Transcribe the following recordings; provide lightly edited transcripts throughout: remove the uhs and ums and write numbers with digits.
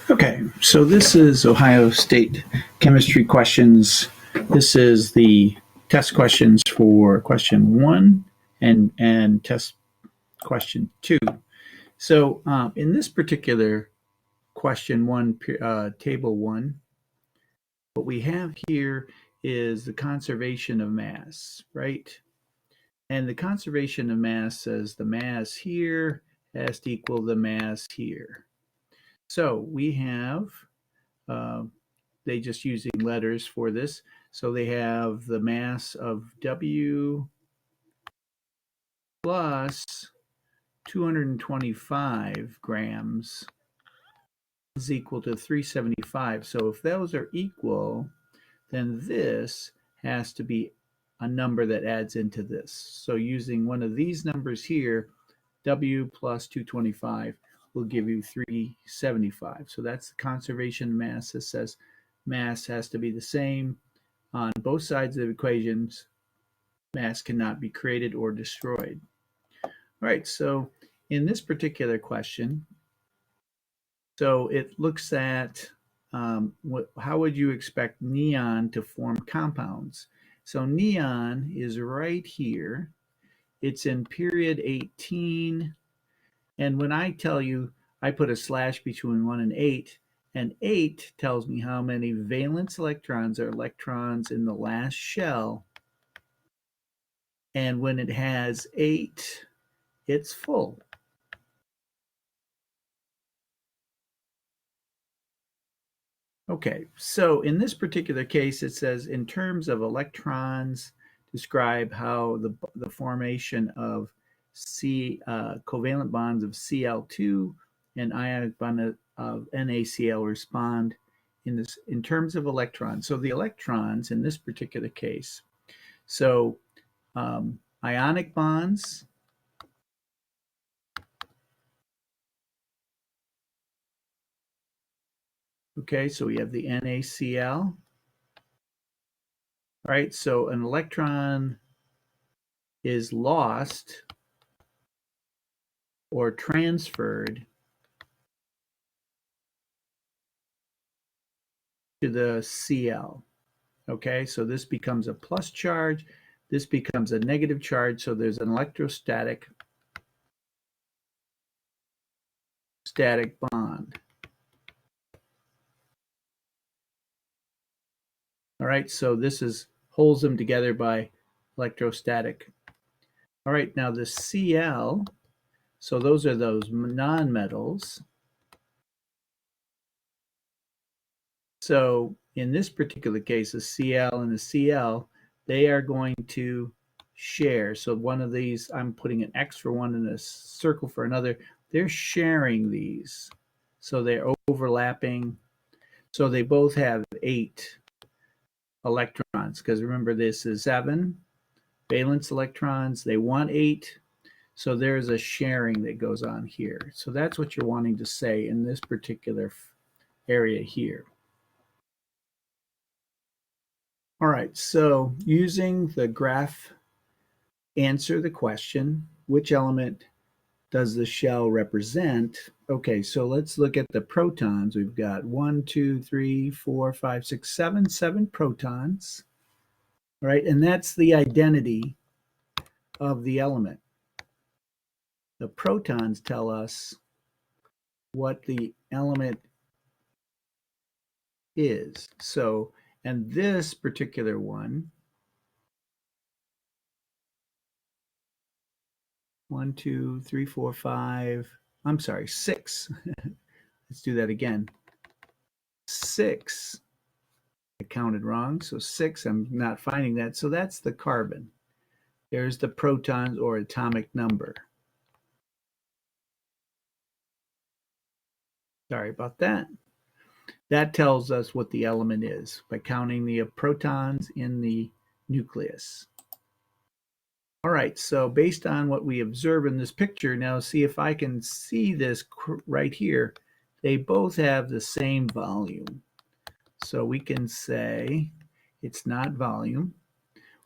Okay, so this is Ohio State chemistry questions. This is the test questions for question one and test question two. So in this particular question one, table one, what we have here is the conservation of mass, right? And the conservation of mass says the mass here has to equal the mass here. So we have uh, they just using letters for this. So they have the mass of W plus 225 grams is equal to 375. So if those are equal, then this has to be a number that adds into this. So using one of these numbers here, W plus 225 will give you 375. So that's the conservation mass that says mass has to be the same on both sides of the equations. Mass cannot be created or destroyed. All right, so in this particular question, so it looks at how would you expect neon to form compounds? So neon is right here. It's in period 18. And when I tell you, I put a slash between 1 and 8 tells me how many valence electrons or electrons in the last shell. And when it has 8, it's full. Okay, so in this particular case, it says in terms of electrons, describe how the formation of covalent bonds of Cl2 and ionic bond of NaCl respond in terms of electrons. So the electrons in this particular case, so ionic bonds. Okay, so we have the NaCl. Right, so an electron is lost or transferred to the Cl. Okay, so this becomes a plus charge, this becomes a negative charge, so there's an electrostatic bond. All right, so this holds them together by electrostatic. All right, now the Cl, so those are those nonmetals. So in this particular case, the Cl and the Cl, they are going to share. So one of these, I'm putting an X for one and a circle for another. They're sharing these. So they're overlapping. So they both have 8 electrons, because remember this is 7 valence electrons. They want 8. So there's a sharing that goes on here. So that's what you're wanting to say in this particular area here. All right, so using the graph, answer the question, which element does the shell represent? Okay, so let's look at the protons. We've got 1, 2, 3, 4, 5, 6, 7 protons. All right, and that's the identity of the element. The protons tell us what the element is. So, and this particular one, 1, 2, 3, 4, 5, I'm sorry, 6. Let's do that again. 6. I counted wrong. So 6, I'm not finding that. So that's the carbon. There's the protons or atomic number. Sorry about that. That tells us what the element is by counting the protons in the nucleus. All right, so based on what we observe in this picture, now see if I can see this right here. They both have the same volume. So we can say it's not volume.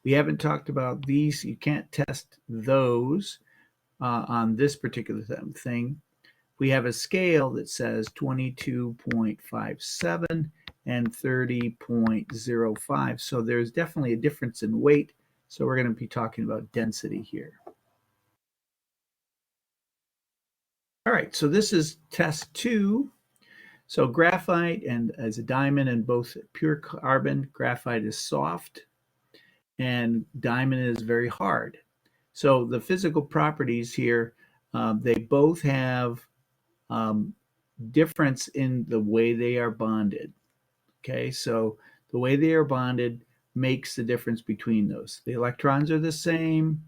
We haven't talked about these. You can't test those on this particular thing. we have a scale that says 22.57 and 30.05. So there's definitely a difference in weight. So we're going to be talking about density here. All right, so this is test 2. So graphite and as a diamond and both pure carbon, graphite is soft and diamond is very hard. So the physical properties here, they both have difference in the way they are bonded. Okay, so the way they are bonded makes the difference between those. The electrons are the same.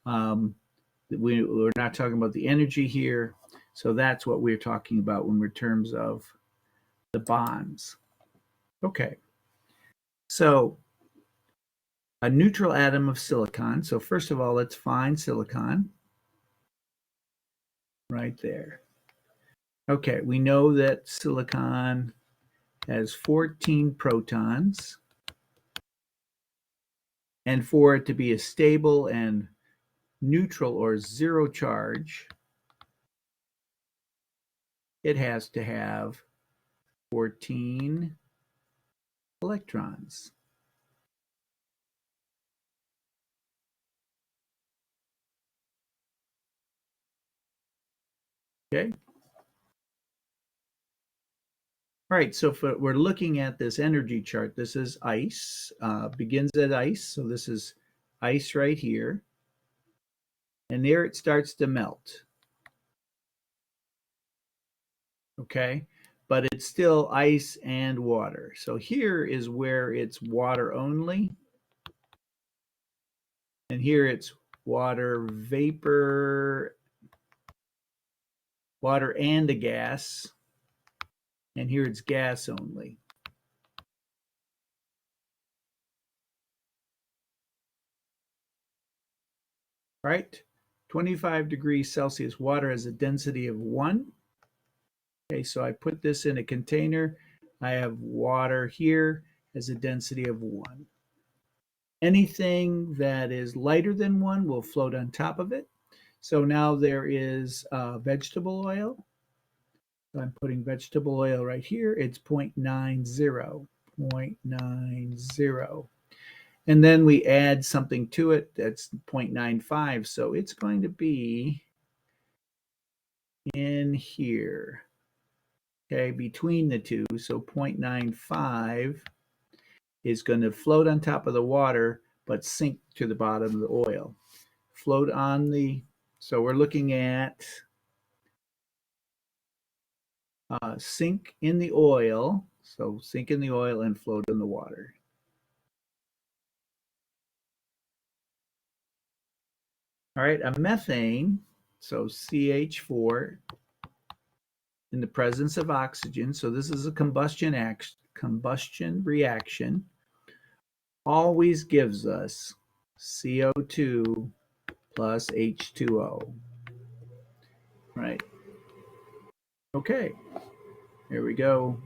We're not talking about the energy here. So that's what we're talking about when we're in terms of the bonds. Okay, so a neutral atom of silicon. So first of all, let's find silicon right there. Okay, we know that silicon has 14 protons. And for it to be a stable and neutral or zero charge, it has to have 14 electrons. Okay. All right, so if we're looking at this energy chart, this is ice, begins at ice. So this is ice right here. And there it starts to melt. Okay, but it's still ice and water. So here is where it's water only. And here it's water vapor, water and a gas. And here it's gas only. Right? 25 degrees Celsius water has a density of 1. Okay, so I put this in a container. I have water here has a density of 1. Anything that is lighter than 1 will float on top of it. So now there is vegetable oil. So I'm putting vegetable oil right here. It's 0.90, 0.90. And then we add something to it that's 0.95. So it's going to be in here, okay, between the two. So 0.95 is going to float on top of the water, but sink to the bottom of the oil. Float on the, so we're looking at sink in the oil. So sink in the oil and float in the water. All right, a methane, so CH4 in the presence of oxygen. So this is a combustion reaction. Always gives us CO2 plus H2O. Right. Okay. Here we go.